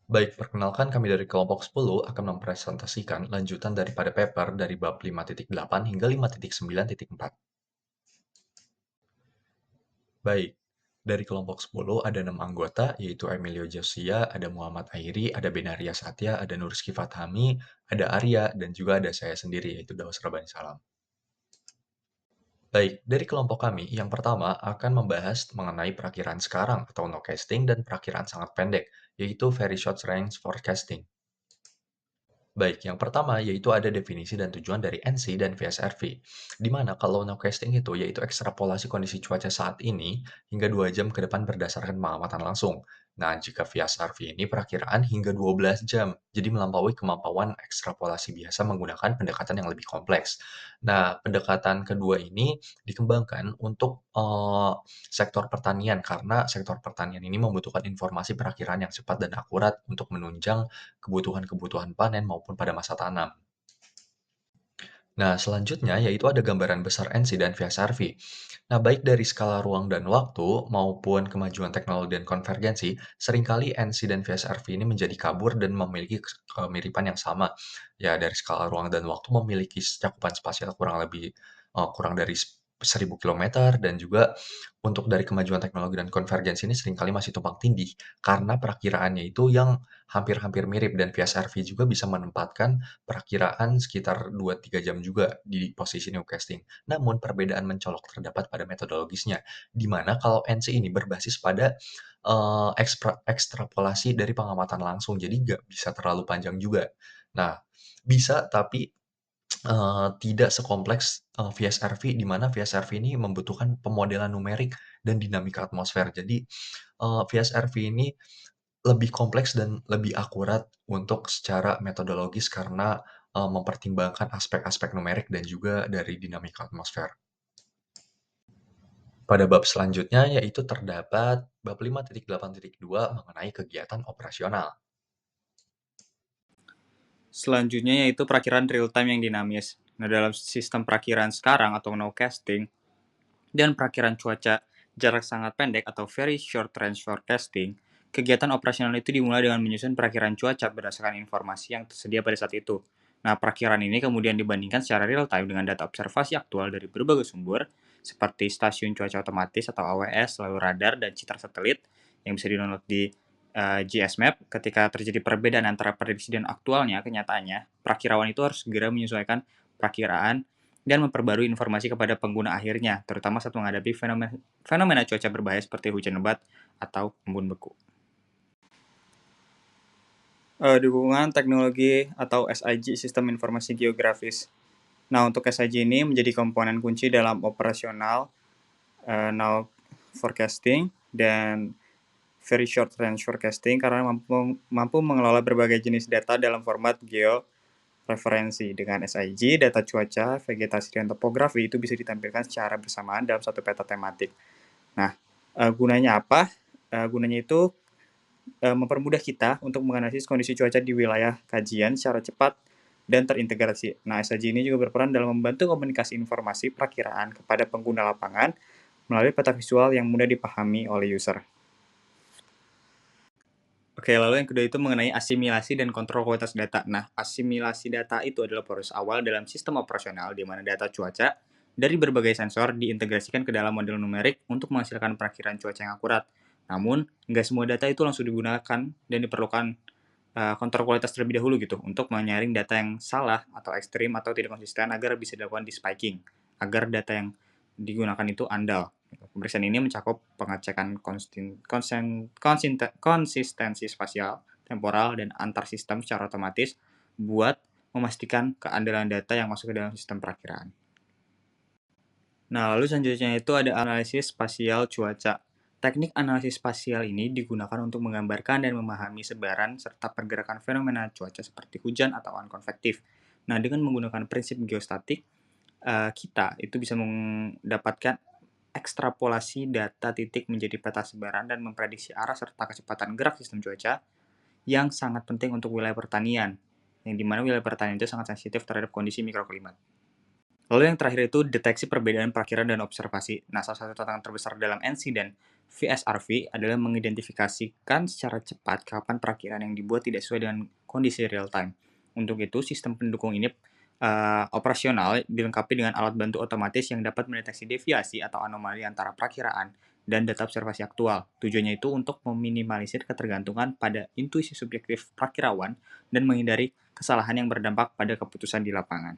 Baik, perkenalkan kami dari kelompok 10 akan mempresentasikan lanjutan daripada paper dari bab 5.8 hingga 5.9.4. Baik, dari kelompok 10 ada 6 anggota, yaitu Emilio Josia, ada Muhammad Airi, ada Benaria Satya, ada Nurski Fathami, ada Arya, dan juga ada saya sendiri, yaitu Daus Rabani Salam. Baik, dari kelompok kami, yang pertama akan membahas mengenai perakiraan sekarang atau nowcasting dan perakiraan sangat pendek, yaitu very short range forecasting. Baik, yang pertama yaitu ada definisi dan tujuan dari NC dan VSRV. Di mana kalau nowcasting itu yaitu ekstrapolasi kondisi cuaca saat ini hingga 2 jam ke depan berdasarkan pengamatan langsung. Nah, jika VSRV ini perakiraan hingga 12 jam, jadi melampaui kemampuan ekstrapolasi biasa menggunakan pendekatan yang lebih kompleks. Nah, pendekatan kedua ini dikembangkan untuk sektor pertanian karena sektor pertanian ini membutuhkan informasi perakiraan yang cepat dan akurat untuk menunjang kebutuhan-kebutuhan panen maupun pada masa tanam. Nah, selanjutnya yaitu ada gambaran besar NC dan VSRV. Nah, baik dari skala ruang dan waktu maupun kemajuan teknologi dan konvergensi, seringkali NC dan VSRV ini menjadi kabur dan memiliki kemiripan yang sama. Ya, dari skala ruang dan waktu memiliki cakupan spasial kurang dari 1000 kilometer dan juga untuk dari kemajuan teknologi dan konvergensi ini seringkali masih tumpang tindih karena perakiraannya itu yang hampir-hampir mirip dan VSRV juga bisa menempatkan perakiraan sekitar 2-3 jam juga di posisi newcasting. Namun perbedaan mencolok terdapat pada metodologisnya, di mana kalau NC ini berbasis pada, ekstrapolasi dari pengamatan langsung, jadi nggak bisa terlalu panjang juga. Nah, bisa tapi, tidak sekompleks, VSRV, di mana VSRV ini membutuhkan pemodelan numerik dan dinamika atmosfer. Jadi, VSRV ini lebih kompleks dan lebih akurat untuk secara metodologis karena, mempertimbangkan aspek-aspek numerik dan juga dari dinamika atmosfer. Pada bab selanjutnya yaitu terdapat bab 5.8.2 mengenai kegiatan operasional. Selanjutnya yaitu perakiraan real time yang dinamis. Nah, dalam sistem perakiraan sekarang atau nowcasting dan perakiraan cuaca jarak sangat pendek atau very short range forecasting, kegiatan operasional itu dimulai dengan menyusun perakiraan cuaca berdasarkan informasi yang tersedia pada saat itu. Nah, perakiraan ini kemudian dibandingkan secara real time dengan data observasi aktual dari berbagai sumber, seperti stasiun cuaca otomatis atau AWS, lalu radar dan citra satelit yang bisa di-download di GS Map. Ketika terjadi perbedaan antara prediksi dan aktualnya kenyataannya, perakirawan itu harus segera menyesuaikan perakiraan dan memperbarui informasi kepada pengguna akhirnya, terutama saat menghadapi fenomena, fenomena cuaca berbahaya seperti hujan lebat atau embun beku. Dukungan teknologi atau SIG, Sistem Informasi Geografis. Nah, untuk SIG ini menjadi komponen kunci dalam operasional now forecasting dan very short range forecasting karena mampu mengelola berbagai jenis data dalam format georeferensi. Dengan SIG, data cuaca, vegetasi, dan topografi itu bisa ditampilkan secara bersamaan dalam satu peta tematik. Nah, gunanya apa? Gunanya itu mempermudah kita untuk menganalisis kondisi cuaca di wilayah kajian secara cepat dan terintegrasi. Nah, SIG ini juga berperan dalam membantu komunikasi informasi perakiraan kepada pengguna lapangan melalui peta visual yang mudah dipahami oleh user. Oke, lalu yang kedua itu mengenai asimilasi dan kontrol kualitas data. Nah, asimilasi data itu adalah proses awal dalam sistem operasional di mana data cuaca dari berbagai sensor diintegrasikan ke dalam model numerik untuk menghasilkan perakiraan cuaca yang akurat. Namun, nggak semua data itu langsung digunakan dan diperlukan kontrol kualitas terlebih dahulu gitu untuk menyaring data yang salah atau ekstrim atau tidak konsisten agar bisa dilakukan despiking, agar data yang digunakan itu andal. Pemeriksaan ini mencakup pengecekan konsistensi spasial, temporal, dan antar sistem secara otomatis buat memastikan keandalan data yang masuk ke dalam sistem perakiraan. Nah, lalu selanjutnya itu ada analisis spasial cuaca. Teknik analisis spasial ini digunakan untuk menggambarkan dan memahami sebaran serta pergerakan fenomena cuaca seperti hujan atau awan konvektif. Nah, dengan menggunakan prinsip geostatik, kita itu bisa mendapatkan ekstrapolasi data titik menjadi peta sebaran dan memprediksi arah serta kecepatan gerak sistem cuaca yang sangat penting untuk wilayah pertanian, yang dimana wilayah pertanian itu sangat sensitif terhadap kondisi mikroklimat. Lalu yang terakhir itu deteksi perbedaan perakiraan dan observasi. Nah, salah satu tantangan terbesar dalam NC dan VSRV adalah mengidentifikasikan secara cepat kapan perakiraan yang dibuat tidak sesuai dengan kondisi real time. Untuk itu, sistem pendukung ini operasional dilengkapi dengan alat bantu otomatis yang dapat mendeteksi deviasi atau anomali antara perakiraan dan data observasi aktual. Tujuannya itu untuk meminimalisir ketergantungan pada intuisi subjektif perakirawan dan menghindari kesalahan yang berdampak pada keputusan di lapangan.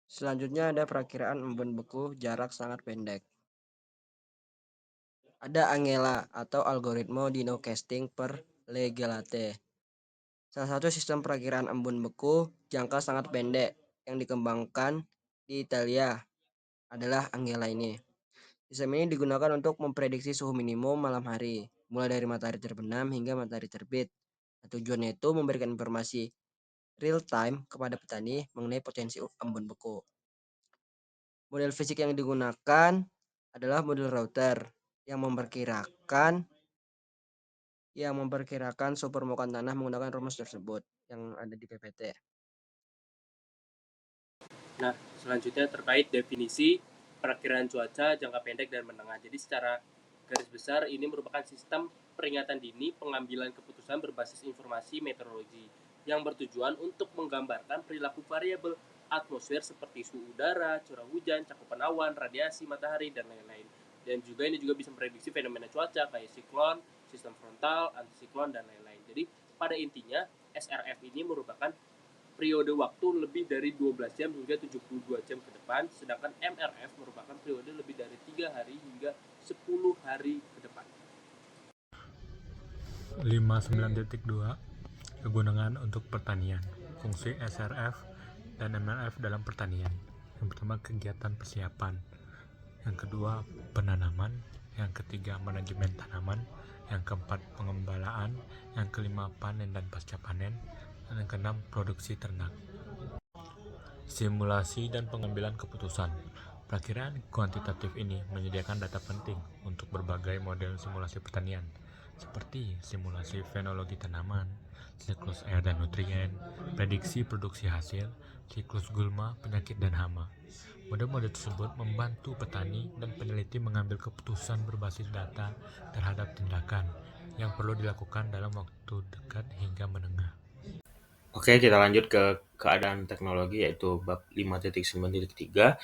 Selanjutnya ada perakiraan embun beku jarak sangat pendek. Ada Angela atau algoritma Dino Casting per Legelate. Salah satu sistem perakiraan embun beku jangka sangat pendek yang dikembangkan di Italia adalah Angela ini. Sistem ini digunakan untuk memprediksi suhu minimum malam hari, mulai dari matahari terbenam hingga matahari terbit. Tujuannya itu memberikan informasi real time kepada petani mengenai potensi embun beku. Model fisik yang digunakan adalah model router yang memperkirakan suhu permukaan tanah menggunakan rumus tersebut yang ada di PPT. Nah, selanjutnya terkait definisi perakiraan cuaca jangka pendek dan menengah. Jadi secara garis besar ini merupakan sistem peringatan dini pengambilan keputusan berbasis informasi meteorologi yang bertujuan untuk menggambarkan perilaku variabel atmosfer seperti suhu udara, curah hujan, cakupan awan, radiasi matahari, dan lain-lain. Dan juga ini juga bisa memprediksi fenomena cuaca kayak siklon, sistem frontal, antisiklon, dan lain-lain. Jadi pada intinya SRF ini merupakan periode waktu lebih dari 12 jam hingga 72 jam ke depan, sedangkan MRF merupakan periode lebih dari 3 hari hingga 10 hari ke depan. 59.2 Kegunaan untuk pertanian. Fungsi SRF dan MRF dalam pertanian. Yang pertama, kegiatan persiapan. Yang kedua, penanaman. Yang ketiga, manajemen tanaman. Yang keempat, pengembalaan. Yang kelima, panen dan pasca panen. Dan yang keenam, produksi ternak. Simulasi dan pengambilan keputusan. Perakiraan kuantitatif ini menyediakan data penting untuk berbagai model simulasi pertanian, seperti simulasi fenologi tanaman, siklus air dan nutrien, prediksi produksi hasil, siklus gulma, penyakit, dan hama. Model-model tersebut membantu petani dan peneliti mengambil keputusan berbasis data terhadap tindakan yang perlu dilakukan dalam waktu dekat hingga menengah. Oke, kita lanjut ke keadaan teknologi yaitu bab 5.9.3.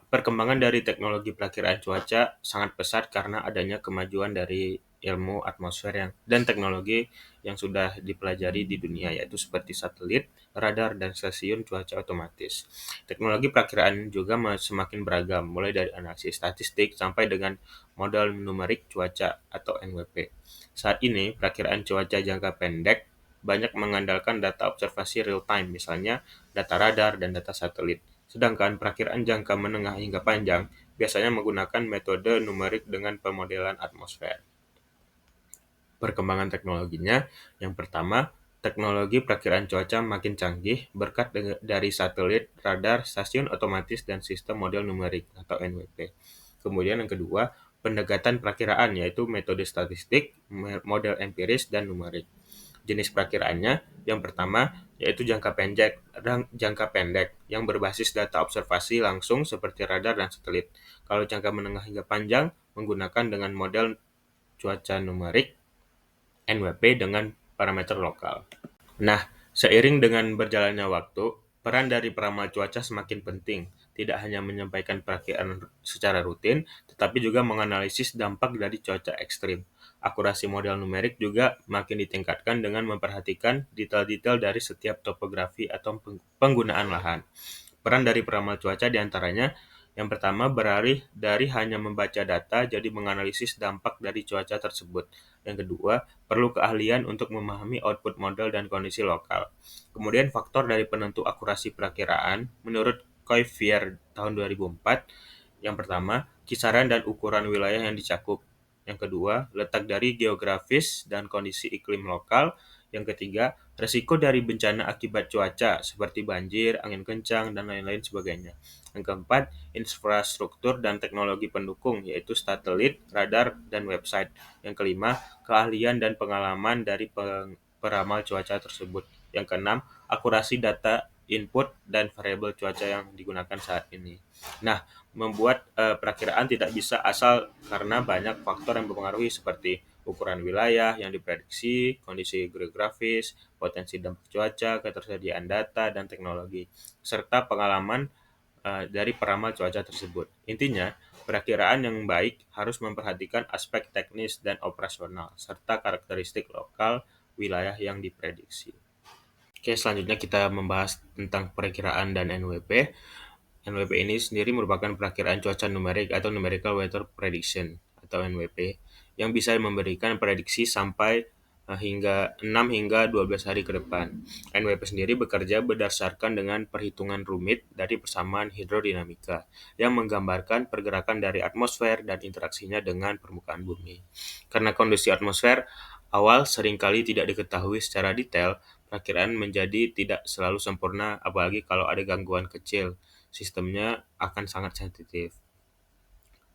Perkembangan dari teknologi perakiraan cuaca sangat pesat karena adanya kemajuan dari ilmu atmosfer dan teknologi yang sudah dipelajari di dunia, yaitu seperti satelit, radar, dan stasiun cuaca otomatis. Teknologi perakiraan juga semakin beragam, mulai dari analisis statistik sampai dengan model numerik cuaca atau NWP. Saat ini, perakiraan cuaca jangka pendek banyak mengandalkan data observasi real time, misalnya data radar dan data satelit. Sedangkan perakiraan jangka menengah hingga panjang biasanya menggunakan metode numerik dengan pemodelan atmosfer. Perkembangan teknologinya, yang pertama, teknologi perakiraan cuaca makin canggih berkat dari satelit, radar, stasiun otomatis, dan sistem model numerik atau NWP. Kemudian yang kedua, pendekatan perakiraan yaitu metode statistik, model empiris, dan numerik. Jenis perakiraannya, yang pertama yaitu jangka pendek yang berbasis data observasi langsung seperti radar dan satelit. Kalau jangka menengah hingga panjang menggunakan dengan model cuaca numerik NWP dengan parameter lokal. Nah, seiring dengan berjalannya waktu, peran dari peramal cuaca semakin penting, tidak hanya menyampaikan perakiraan secara rutin, tetapi juga menganalisis dampak dari cuaca ekstrim. Akurasi model numerik juga makin ditingkatkan dengan memperhatikan detail-detail dari setiap topografi atau penggunaan lahan. Peran dari peramal cuaca diantaranya, yang pertama beralih dari hanya membaca data jadi menganalisis dampak dari cuaca tersebut. Yang kedua, perlu keahlian untuk memahami output model dan kondisi lokal. Kemudian faktor dari penentu akurasi perakiraan, menurut Koivier tahun 2004, yang pertama, kisaran dan ukuran wilayah yang dicakup. Yang kedua, letak dari geografis dan kondisi iklim lokal. Yang ketiga, resiko dari bencana akibat cuaca seperti banjir, angin kencang, dan lain-lain sebagainya. Yang keempat, infrastruktur dan teknologi pendukung yaitu satelit, radar, dan website. Yang kelima, keahlian dan pengalaman dari peramal cuaca tersebut. Yang keenam, akurasi data input dan variabel cuaca yang digunakan saat ini. Nah, membuat perakiraan tidak bisa asal karena banyak faktor yang mempengaruhi seperti ukuran wilayah yang diprediksi, kondisi geografis, potensi dampak cuaca, ketersediaan data, dan teknologi, serta pengalaman dari peramal cuaca tersebut. Intinya, perakiraan yang baik harus memperhatikan aspek teknis dan operasional, serta karakteristik lokal wilayah yang diprediksi. Oke, selanjutnya kita membahas tentang perakiraan dan NWP. NWP ini sendiri merupakan perakiraan cuaca numerik atau numerical weather prediction atau NWP yang bisa memberikan prediksi sampai hingga 6 hingga 12 hari ke depan. NWP sendiri bekerja berdasarkan dengan perhitungan rumit dari persamaan hidrodinamika yang menggambarkan pergerakan dari atmosfer dan interaksinya dengan permukaan bumi. Karena kondisi atmosfer awal seringkali tidak diketahui secara detail, perakiraan menjadi tidak selalu sempurna apalagi kalau ada gangguan kecil. Sistemnya akan sangat sensitif.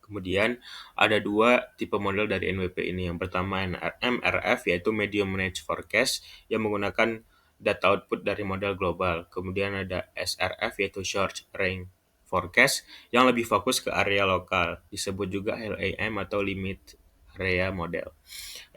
Kemudian ada dua tipe model dari NWP ini. Yang pertama MRF yaitu Medium Range Forecast yang menggunakan data output dari model global. Kemudian ada SRF yaitu Short Range Forecast yang lebih fokus ke area lokal. Disebut juga LAM atau Limit Area Model.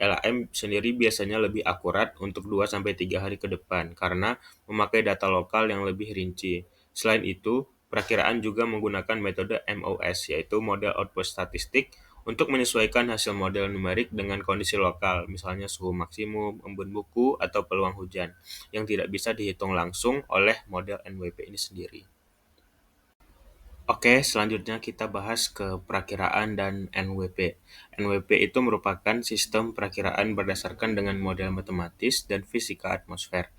LAM sendiri biasanya lebih akurat untuk 2-3 hari ke depan karena memakai data lokal yang lebih rinci. Selain itu, perakiraan juga menggunakan metode MOS, yaitu model output statistik, untuk menyesuaikan hasil model numerik dengan kondisi lokal, misalnya suhu maksimum, embun buku, atau peluang hujan, yang tidak bisa dihitung langsung oleh model NWP ini sendiri. Oke, selanjutnya kita bahas ke perakiraan dan NWP. NWP itu merupakan sistem perakiraan berdasarkan dengan model matematis dan fisika atmosfer.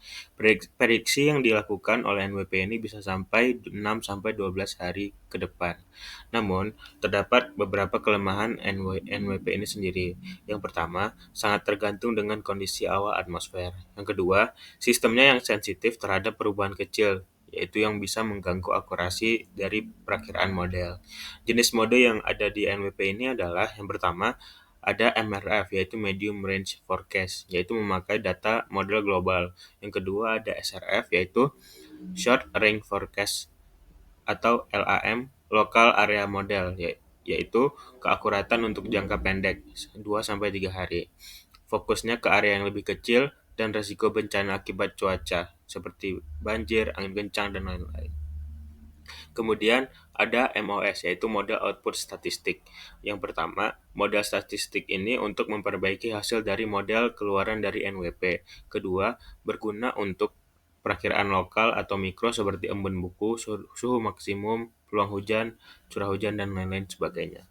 Prediksi yang dilakukan oleh NWP ini bisa sampai 6-12 hari ke depan. Namun, terdapat beberapa kelemahan NWP ini sendiri. Yang pertama, sangat tergantung dengan kondisi awal atmosfer. Yang kedua, sistemnya yang sensitif terhadap perubahan kecil, yaitu yang bisa mengganggu akurasi dari perakiraan model. Jenis mode yang ada di NWP ini adalah yang pertama ada MRF yaitu Medium Range Forecast yaitu memakai data model global. Yang kedua ada SRF yaitu Short Range Forecast atau LAM Local Area Model yaitu keakuratan untuk jangka pendek 2-3 hari. Fokusnya ke area yang lebih kecil dan risiko bencana akibat cuaca seperti banjir, angin kencang, dan lain-lain. Kemudian ada MOS yaitu model output statistik. Yang pertama, model statistik ini untuk memperbaiki hasil dari model keluaran dari NWP. Kedua, berguna untuk perakiraan lokal atau mikro seperti embun buku, suhu maksimum, peluang hujan, curah hujan, dan lain-lain sebagainya.